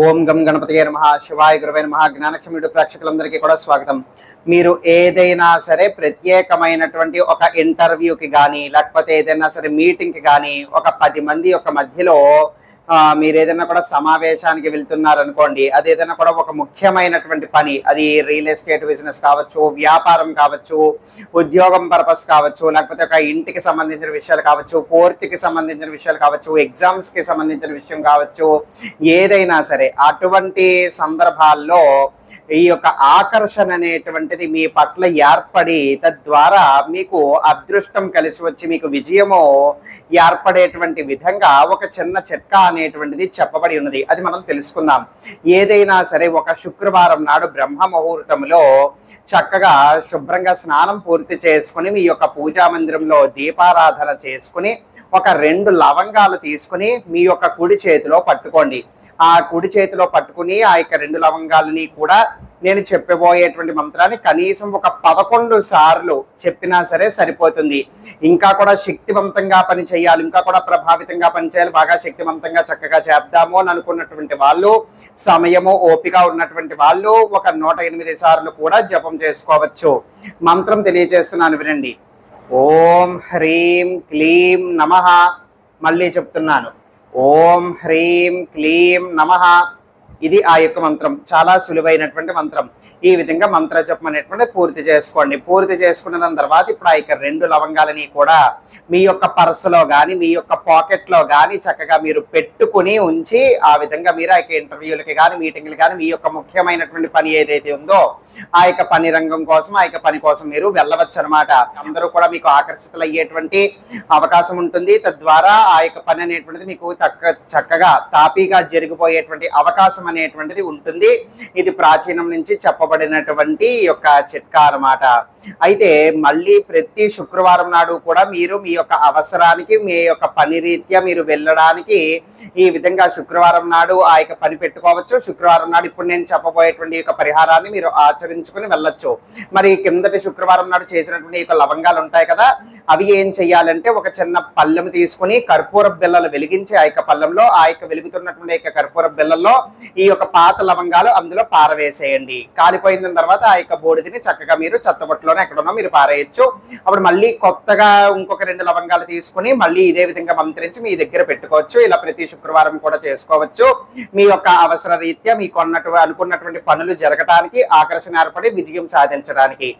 ఓం గం గణపతియే నమః శివాయ గురవే నమః జ్ఞానక్షమ యూట్యూబ్ ప్రేక్షకులందరికీ కూడా స్వాగతం. మీరు ఏదైనా సరే ప్రత్యేకమైనటువంటి ఒక ఇంటర్వ్యూకి కానీ లేకపోతే ఏదైనా సరే మీటింగ్కి కానీ ఒక 10 మంది యొక్క మధ్యలో మీరు ఏదైనా కూడా సమావేశానికి వెళ్తున్నారనుకోండి, అది ఏదైనా కూడా ఒక ముఖ్యమైనటువంటి పని, అది రియల్ ఎస్టేట్ బిజినెస్ కావచ్చు, వ్యాపారం కావచ్చు, ఉద్యోగం పర్పస్ కావచ్చు, లేకపోతే ఒక ఇంటికి సంబంధించిన విషయాలు కావచ్చు, కోర్టుకి సంబంధించిన విషయాలు కావచ్చు, ఎగ్జామ్స్కి సంబంధించిన విషయం కావచ్చు, ఏదైనా సరే అటువంటి సందర్భాల్లో ఈ యొక్క ఆకర్షణ అనేటువంటిది మీ పట్ల ఏర్పడి తద్వారా మీకు అదృష్టం కలిసి వచ్చి మీకు విజయము ఏర్పడేటువంటి విధంగా ఒక చిన్న చిట్కా అనేటువంటిది చెప్పబడి ఉన్నది. అది మనం తెలుసుకుందాం. ఏదైనా సరే ఒక శుక్రవారం నాడు బ్రహ్మ ముహూర్తంలో చక్కగా శుభ్రంగా స్నానం పూర్తి చేసుకుని మీ యొక్క పూజా మందిరంలో దీపారాధన చేసుకుని ఒక 2 లవంగాలు తీసుకుని మీ యొక్క కుడి చేతిలో పట్టుకోండి. ఆ కుడి చేతిలో పట్టుకుని ఆ యొక్క 2 లవంగాలని కూడా నేను చెప్పబోయేటువంటి మంత్రాన్ని కనీసం ఒక 11 సార్లు చెప్పినా సరే సరిపోతుంది. ఇంకా కూడా శక్తివంతంగా పని చేయాలి, ఇంకా కూడా ప్రభావితంగా పనిచేయాలి, బాగా శక్తివంతంగా చక్కగా చేద్దాము అని అనుకున్నటువంటి వాళ్ళు, సమయము ఓపిక ఉన్నటువంటి వాళ్ళు ఒక 108 సార్లు కూడా జపం చేసుకోవచ్చు. మంత్రం తెలియజేస్తున్నాను, వినండి. ఓం హ్రీం క్లీం నమః. మళ్ళీ చెప్తున్నాను, ఓం హ్రీం క్లీం నమః. ఇది ఆ యొక్క మంత్రం. చాలా సులువైనటువంటి మంత్రం. ఈ విధంగా మంత్ర జపం అనేటువంటి పూర్తి చేసుకోండి. పూర్తి చేసుకున్న దాని తర్వాత ఇప్పుడు ఆ యొక్క 2 లవంగాలని కూడా మీ యొక్క పర్సులో కానీ మీ యొక్క పాకెట్లో కానీ చక్కగా మీరు పెట్టుకుని ఉంచి ఆ విధంగా మీరు ఆ యొక్క ఇంటర్వ్యూలకి కానీ మీటింగ్లు కానీ మీ యొక్క ముఖ్యమైనటువంటి పని ఏదైతే ఉందో ఆ యొక్క పని రంగం కోసం ఆ యొక్క పని కోసం మీరు వెళ్ళవచ్చు అనమాట. అందరూ కూడా మీకు ఆకర్షితులు అయ్యేటువంటి అవకాశం ఉంటుంది. తద్వారా ఆ యొక్క పని అనేటువంటిది మీకు చక్కగా తాపీగా జరిగిపోయేటువంటి అవకాశం అనేటువంటిది ఉంటుంది. ఇది ప్రాచీనం నుంచి చెప్పబడినటువంటి యొక్క చిట్కా అన్నమాట. అయితే మళ్ళీ ప్రతి శుక్రవారం నాడు కూడా మీరు మీ యొక్క అవసరానికి మీ యొక్క పని రీత్యా మీరు వెళ్ళడానికి ఈ విధంగా శుక్రవారం నాడు ఆ యొక్క పని పెట్టుకోవచ్చు. శుక్రవారం నాడు ఇప్పుడు నేను చెప్పబోయేటువంటి యొక్క పరిహారాన్ని మీరు ఆచరించుకుని వెళ్ళొచ్చు. మరి కిందటి శుక్రవారం నాడు చేసినటువంటి యొక్క లవంగాలు ఉంటాయి కదా, అవి ఏం చెయ్యాలంటే ఒక చిన్న పళ్ళెం తీసుకుని కర్పూర బిళ్ళలు వెలిగించి ఆ యొక్క పళ్ళెంలో ఆ యొక్క వెలుగుతున్నటువంటి యొక్క కర్పూర బిళ్ళల్లో ఈ యొక్క పాత లవంగాలు అందులో పారవేసేయండి. కాలిపోయిన తర్వాత ఆ యొక్క బూడిదని చక్కగా మీరు చెత్తబొట్టులోనే ఎక్కడున్నా మీరు పారేయచ్చు. అప్పుడు మళ్ళీ కొత్తగా ఇంకొక 2 లవంగాలు తీసుకుని మళ్ళీ ఇదే విధంగా మంత్రించి మీ దగ్గర పెట్టుకోవచ్చు. ఇలా ప్రతి శుక్రవారం కూడా చేసుకోవచ్చు. మీ యొక్క అవసర రీత్యా మీకు అనుకున్నటువంటి పనులు జరగటానికి, ఆకర్షణ ఏర్పడి విజయం సాధించడానికి.